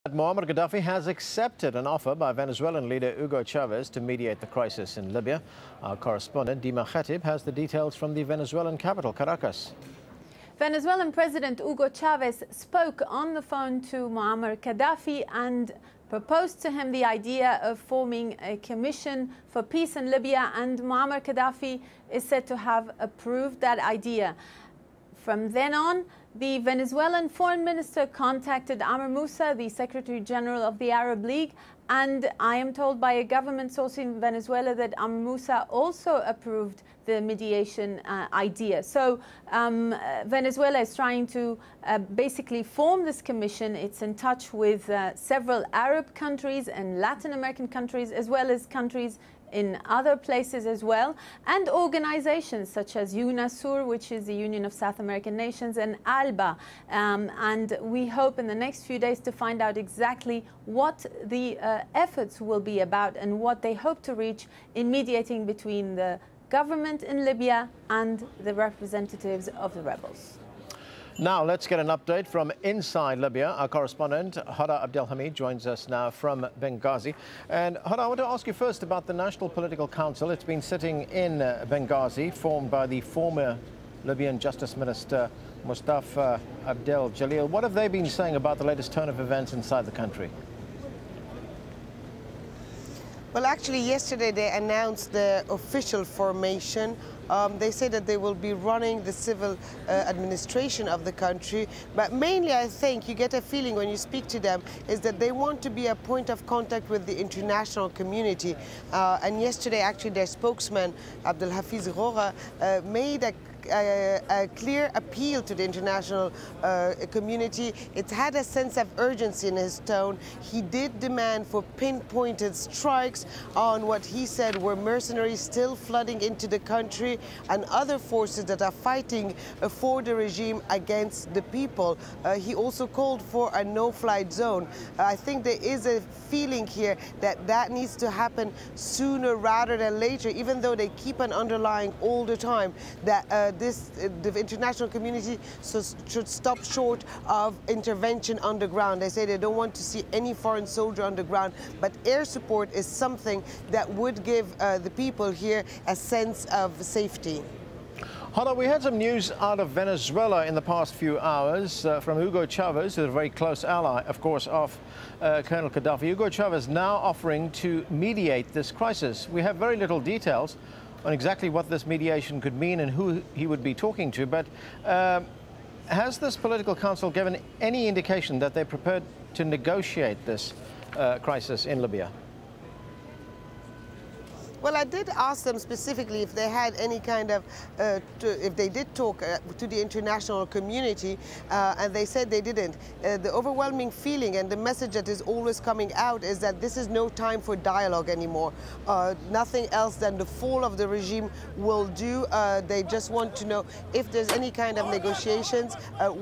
Muammar Gaddafi has accepted an offer by Venezuelan leader Hugo Chavez to mediate the crisis in Libya. Our correspondent Dima Khatib has the details from the Venezuelan capital, Caracas. Venezuelan President Hugo Chavez spoke on the phone to Muammar Gaddafi and proposed to him the idea of forming a commission for peace in Libya, and Muammar Gaddafi is said to have approved that idea. From then on, the Venezuelan foreign minister contacted Amr Moussa, the Secretary General of the Arab League, and I am told by a government source in Venezuela that Amr Moussa also approved the mediation idea. So Venezuela is trying to basically form this commission. It's in touch with several Arab countries and Latin American countries, as well as countries in other places as well, and organizations such as UNASUR, which is the Union of South American Nations, and ALBA. And we hope in the next few days to find out exactly what the efforts will be about and what they hope to reach in mediating between the government in Libya and the representatives of the rebels. Now, let's get an update from inside Libya. Our correspondent, Hada Abdelhamid, joins us now from Benghazi. And Hada, I want to ask you first about the National Political Council. It's been sitting in Benghazi, formed by the former Libyan Justice Minister, Mustafa Abdel Jalil. What have they been saying about the latest turn of events inside the country? Well, actually, yesterday they announced the official formation. They say that they will be running the civil administration of the country. But mainly, I think you get a feeling when you speak to them is that they want to be a point of contact with the international community. And yesterday, actually, their spokesman, Abdelhafiz Ghora, made a clear appeal to the international community. It had a sense of urgency in his tone. He did demand for pinpointed strikes on what he said were mercenaries still flooding into the country and other forces that are fighting for the regime against the people. He also called for a no-flight zone. I think there is a feeling here that that needs to happen sooner rather than later, even though they keep on underlying all the time that the international community should stop short of intervention on the ground. They say they don't want to see any foreign soldier on the ground, but air support is something that would give the people here a sense of safety. Hada, we had some news out of Venezuela in the past few hours from Hugo Chavez, who's a very close ally, of course, of Colonel Gaddafi. Hugo Chavez now offering to mediate this crisis. We have very little details on exactly what this mediation could mean and who he would be talking to, but has this political council given any indication that they're prepared to negotiate this crisis in Libya? Well, I did ask them specifically if they had any kind of, if they did talk to the international community, and they said they didn't. The overwhelming feeling and the message that is always coming out is that this is no time for dialogue anymore. Nothing else than the fall of the regime will do. They just want to know if there's any kind of negotiations,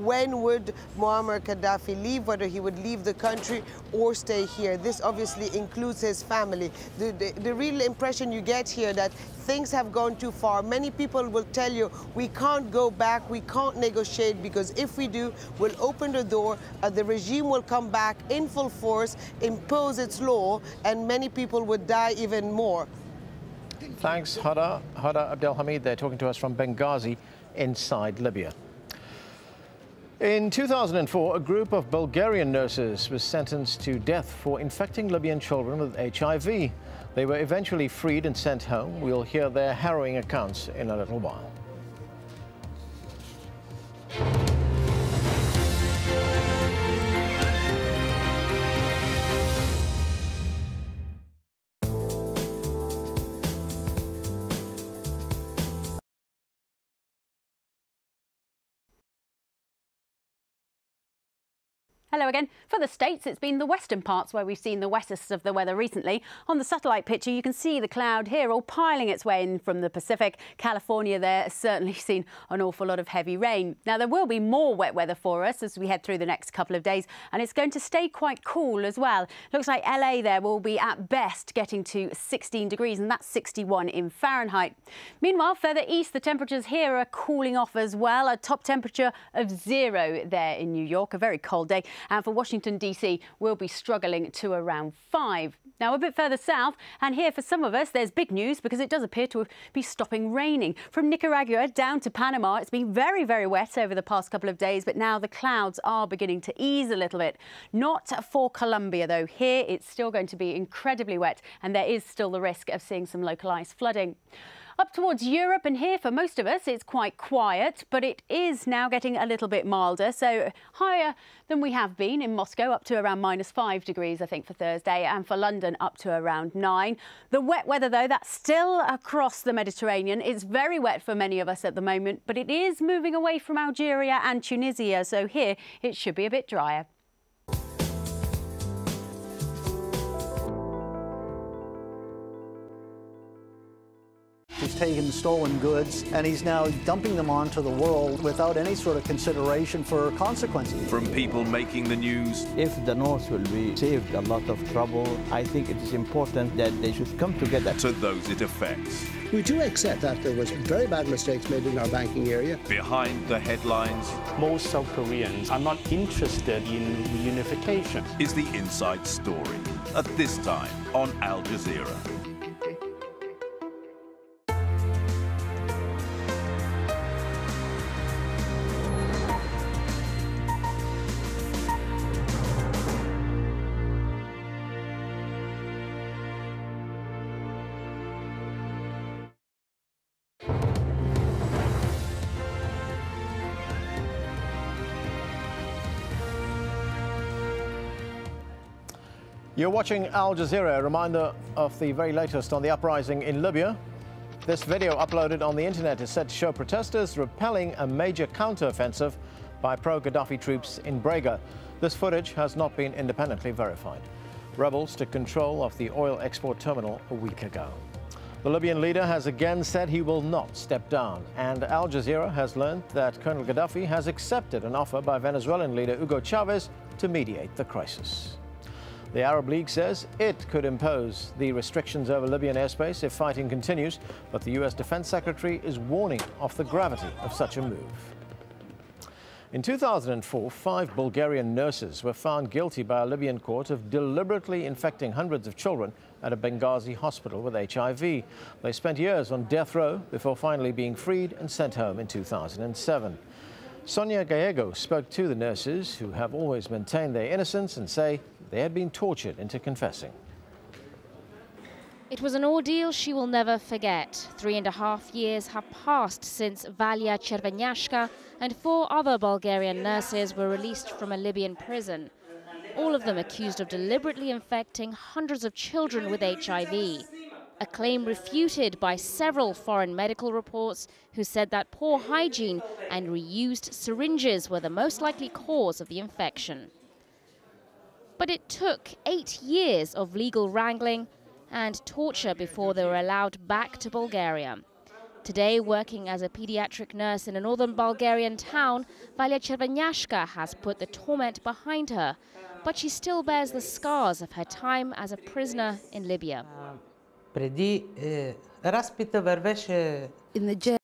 when would Muammar Gaddafi leave, whether he would leave the country or stay here. This obviously includes his family. The real impression you get here that things have gone too far. Many people will tell you we can't go back, we can't negotiate, because if we do, we'll open the door, the regime will come back in full force, impose its law, and many people would die even more. Thanks, Hada Abdelhamid. They're talking to us from Benghazi inside Libya. In 2004, a group of Bulgarian nurses was sentenced to death for infecting Libyan children with HIV. They were eventually freed and sent home. We'll hear their harrowing accounts in a little while. Hello again. For the States, it's been the western parts where we've seen the wettest of the weather recently. On the satellite picture, you can see the cloud here all piling its way in from the Pacific. California there has certainly seen an awful lot of heavy rain. Now, there will be more wet weather for us as we head through the next couple of days, and it's going to stay quite cool as well. Looks like LA there will be at best getting to 16 degrees, and that's 61 in Fahrenheit. Meanwhile, further east, the temperatures here are cooling off as well. A top temperature of 0 there in New York, a very cold day. and for Washington, D.C., we'll be struggling to around 5. Now, a bit further south, and here for some of us, there's big news because it does appear to be stopping raining. From Nicaragua down to Panama, it's been very, very wet over the past couple of days, but now the clouds are beginning to ease a little bit. Not for Colombia, though. Here, it's still going to be incredibly wet, and there is still the risk of seeing some localised flooding. Up towards Europe, and here for most of us it's quite quiet, but it is now getting a little bit milder, so higher than we have been in Moscow, up to around -5 degrees I think for Thursday, and for London up to around 9. The wet weather though, that's still across the Mediterranean. It's very wet for many of us at the moment, but it is moving away from Algeria and Tunisia, so here it should be a bit drier. He's taken stolen goods and he's now dumping them onto the world without any sort of consideration for consequences. From people making the news. If the North will be saved a lot of trouble, I think it is important that they should come together. To those it affects. We do accept that there was very bad mistakes made in our banking area. Behind the headlines. Most South Koreans are not interested in reunification. Is the inside story. At this time on Al Jazeera. You're watching Al Jazeera, a reminder of the very latest on the uprising in Libya. This video uploaded on the internet is said to show protesters repelling a major counter-offensive by pro-Gaddafi troops in Brega. This footage has not been independently verified. Rebels took control of the oil export terminal a week ago. The Libyan leader has again said he will not step down, and Al Jazeera has learned that Colonel Gaddafi has accepted an offer by Venezuelan leader Hugo Chavez to mediate the crisis. The Arab League says it could impose the restrictions over Libyan airspace if fighting continues, but the U.S. Defense Secretary is warning of the gravity of such a move. In 2004, 5 Bulgarian nurses were found guilty by a Libyan court of deliberately infecting hundreds of children at a Benghazi hospital with HIV. They spent years on death row before finally being freed and sent home in 2007. Sonia Gallego spoke to the nurses, who have always maintained their innocence and say they had been tortured into confessing. It was an ordeal she will never forget. 3.5 years have passed since Valia Chervenyashka and 4 other Bulgarian nurses were released from a Libyan prison. All of them accused of deliberately infecting hundreds of children with HIV. A claim refuted by several foreign medical reports who said that poor hygiene and reused syringes were the most likely cause of the infection. But it took 8 years of legal wrangling and torture before they were allowed back to Bulgaria. Today, working as a pediatric nurse in a northern Bulgarian town, Valia Chervenyashka has put the torment behind her, but she still bears the scars of her time as a prisoner in Libya. In the jail